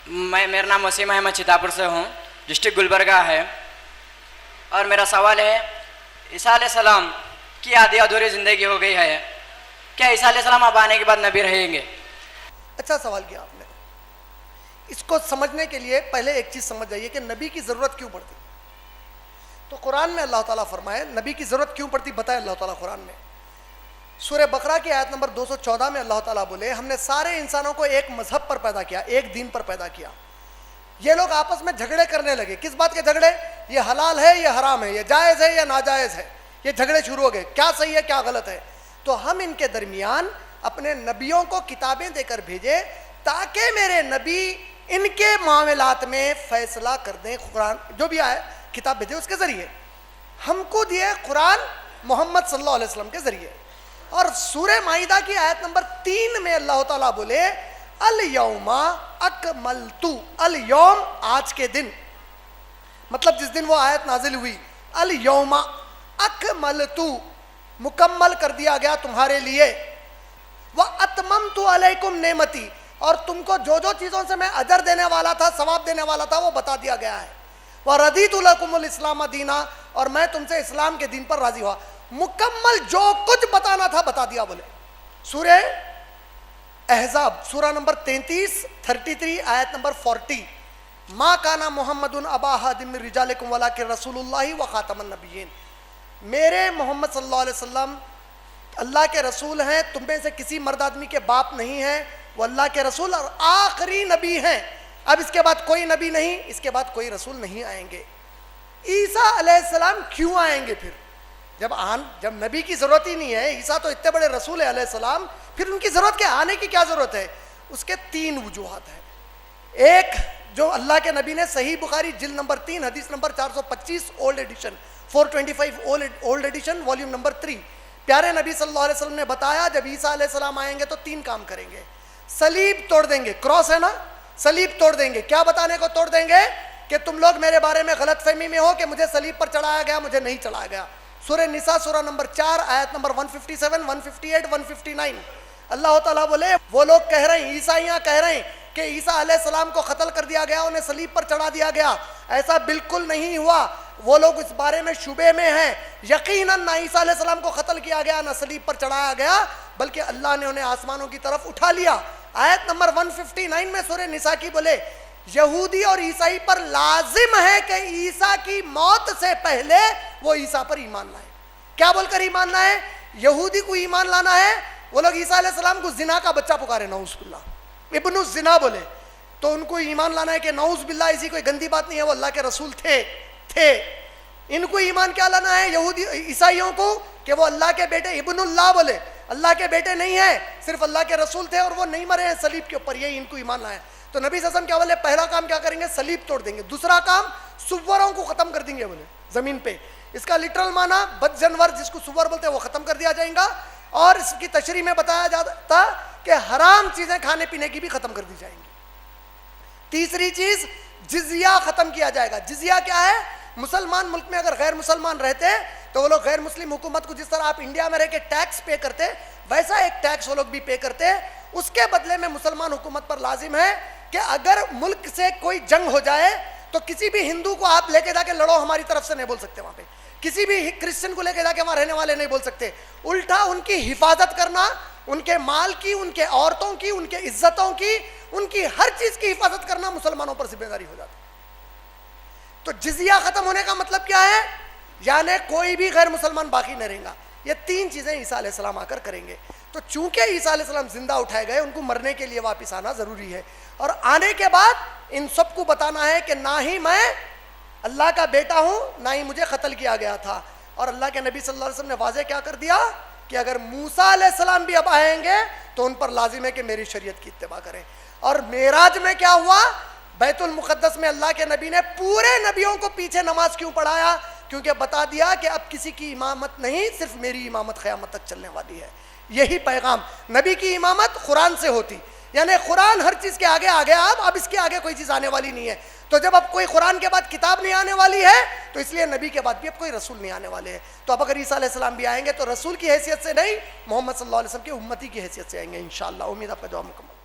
मेरा नाम वसीम अहमद चितापुर से हूँ, डिस्ट्रिक्ट गुलबर्गा है। और मेरा सवाल है, ईसा अलैहिस्सलाम की आधी अधूरी ज़िंदगी हो गई है, क्या ईसा अलैहिस्सलाम अब आने के बाद नबी रहेंगे? अच्छा सवाल किया आपने। इसको समझने के लिए पहले एक चीज़ समझ जाइए कि नबी की ज़रूरत क्यों पड़ती। तो कुरान में अल्लाह ताला फरमाए नबी की ज़रूरत क्यों पड़ती, बताए अल्लाह ताला कुरान में। सूरह बकरा की आयत नंबर 214 में अल्लाह ताला बोले हमने सारे इंसानों को एक मजहब पर पैदा किया, एक दीन पर पैदा किया। ये लोग आपस में झगड़े करने लगे। किस बात के झगड़े? ये हलाल है, ये हराम है, ये जायज़ है, ये नाजायज़ है। ये झगड़े शुरू हो गए, क्या सही है क्या गलत है। तो हम इनके दरमियान अपने नबियों को किताबें देकर भेजे ताकि मेरे नबी इनके मामलात में फैसला कर दें। कुरान जो भी आए किताब भेजे उसके ज़रिए, हमको दिए कुरान मोहम्मद सल्लल्लाहु अलैहि वसल्लम के ज़रिए। और सूरह माइदा की आयत नंबर 3 में अल्लाह ताला बोले अल यौमा अकमलतु, अल यौम आज के दिन, मतलब जिस दिन वो आयत नाजिल हुई, अल यौमा अकमलतु मुकम्मल कर दिया गया तुम्हारे लिए, व अतममतु अलैकुम नेमती, और तुमको जो जो चीज़ों से मैं अजर देने वाला था, सवाब देने वाला था, वो बता दिया गया है। व रदीतु लकुमुल इस्लाम दीना, और मैं तुमसे इस्लाम के दीन पर राजी हुआ। मुकम्मल जो कुछ बताना था बता दिया। बोले सूरह अहज़ाब सूरा नंबर 33 आयत नंबर 40, मा काना मुहम्मदुन अबा अहदिम मिन रिजालिकुम वलाकिन रसूलुल्लाहि व खातमुन नबिय्यीन, मेरे मोहम्मद सल्लल्लाहु अलैहि वसल्लम अल्लाह के रसूल हैं, तुम में से किसी मर्द आदमी के बाप नहीं हैं, वो अल्लाह के रसूल और आखिरी नबी हैं। अब इसके बाद कोई नबी नहीं, इसके बाद कोई रसूल नहीं आएंगे। ईसा अलैहिस्सलाम क्यों आएंगे फिर? जब नबी की ज़रूरत ही नहीं है, ईसा तो इतने बड़े रसूल है अलैहिस्सलाम, फिर उनकी ज़रूरत क्या, आने की क्या ज़रूरत है? उसके 3 वजूहात हैं। एक, जो अल्लाह के नबी ने सही बुखारी जिल्द नंबर 3 हदीस number 425 old edition 425 old edition volume number 3, प्यारे नबी सल्लल्लाहु अलैहि वसल्लम ने बताया जब ईसा अलैहिस्सलाम आएंगे तो 3 काम करेंगे। सलीब तोड़ देंगे, क्रॉस है ना, सलीब तोड़ देंगे। क्या बताने को तोड़ देंगे? कि तुम लोग मेरे बारे में गलतफहमी में हो कि मुझे सलीब पर चढ़ाया गया, मुझे नहीं चढ़ाया गया। सूरह निसा सूरा नंबर 4 आयत नंबर 157, 158, 159 अल्लाह ताला बोले वो लोग कह रहे हैं, ईसाइयाँ कह रहे हैं कि ईसा अलैहिस्सलाम को कत्ल कर दिया गया, उन्हें सलीब पर चढ़ा दिया गया। ऐसा बिल्कुल नहीं हुआ, वो लोग इस बारे में शुबे में हैं। यकीनन ना ईसा अलैहिस्सलाम को कत्ल किया गया, ना सलीब पर चढ़ाया गया, बल्कि अल्लाह ने उन्हें आसमानों की तरफ उठा लिया। आयत नंबर 159 में सूरह निसा की बोले यहूदी और ईसाई पर लाजिम है कि ईसा की मौत से पहले वो ईसा पर ईमान लाए। क्या बोलकर ईमान लाए? यहूदी को ईमान लाना है, वो लोग ईसा अलैहिस्सलाम को जिना का बच्चा पुकारे, नऊज़ बिल्लाह, इब्नु जिना बोले, तो उनको ईमान लाना है कि नऊज़ बिल्लाह ऐसी कोई गंदी बात नहीं है, वो अल्लाह के रसूल थे। इनको ईमान क्या लाना है यहूदी ईसाइयों को कि वो अल्लाह के बेटे इब्नुल्लाह बोले, अल्लाह के बेटे नहीं है, सिर्फ अल्लाह के रसूल थे और वो नहीं मरे हैं सलीब के ऊपर, यही इनको ईमान लाया। तो नबी सल्लल्लाहु अलैहि वसल्लम क्या बोले? पहला काम क्या करेंगे? सलीब तोड़ देंगे। दूसरा काम सुवरों को खत्म कर देंगे बोले जमीन पे। इसका लिटरल माना बद जानवर जिसको सुवर बोलते हैं वो खत्म कर दिया जाएगा। और इसकी तशरीह में बताया जाता कि हराम चीजें खाने पीने की भी खत्म कर दी जाएंगी। तीसरी चीज जिजिया खत्म किया जाएगा। जिजिया क्या है? मुसलमान मुल्क में अगर गैर मुसलमान रहते तो वो लोग गैर मुस्लिम हुकूमत को जिस तरह आप इंडिया में रह के टैक्स पे करते वैसा एक टैक्स वो लोग भी पे करते। उसके बदले में मुसलमान हुकूमत पर लाजिम है कि अगर मुल्क से कोई जंग हो जाए तो किसी भी हिंदू को आप लेके जाके लड़ो हमारी तरफ से नहीं बोल सकते, वहां पे किसी भी क्रिश्चियन को लेके जाके वहां रहने वाले नहीं बोल सकते। उल्टा उनकी हिफाजत करना, उनके माल की, उनके औरतों की, उनके इज्जतों की, उनकी हर चीज की हिफाजत करना मुसलमानों पर जिम्मेदारी हो जाती। तो जिजिया खत्म होने का मतलब क्या है? यानी कोई भी गैर मुसलमान बाकी न रहेगा। ये 3 चीजें ईसा अलैहिस्सलाम आकर करेंगे। तो चूंकि ईसा अलैहिस्सलाम जिंदा उठाए गए, उनको मरने के लिए वापस आना जरूरी है, और आने के बाद इन सबको बताना है कि ना ही मैं अल्लाह का बेटा हूं, ना ही मुझे कत्ल किया गया था। और अल्लाह के नबी सल्लल्लाहु अलैहि वसल्लम ने वाज़ेह क्या कर दिया कि अगर मूसा अलैहिस्सलाम भी अब आएंगे तो उन पर लाजिम है कि मेरी शरीयत की इत्तिबा करें। और मेराज में क्या हुआ? बैतुल मुक़द्दस में अल्लाह के नबी ने पूरे नबियों को पीछे नमाज क्यों पढ़ाया? क्योंकि बता दिया कि अब किसी की इमामत नहीं, सिर्फ मेरी इमामत क़यामत तक चलने वाली है। यही पैगाम, नबी की इमामत कुरान से होती, यानी कुरान हर चीज़ के आगे आगे, अब इसके आगे कोई चीज़ आने वाली नहीं है। तो जब अब कोई कुरान के बाद किताब नहीं आने वाली है तो इसलिए नबी के बाद भी अब कोई रसूल नहीं आने वाले हैं। तो अब अगर ईसा अलैहिस्सलाम भी आएंगे तो रसूल की हैसियत से नहीं, मोहम्मद सल्लल्लाहु अलैहि वसल्लम की उम्मती की हैसियत से आएंगे इंशाअल्लाह। उम्मीद आपका जवाब मुकम्मल।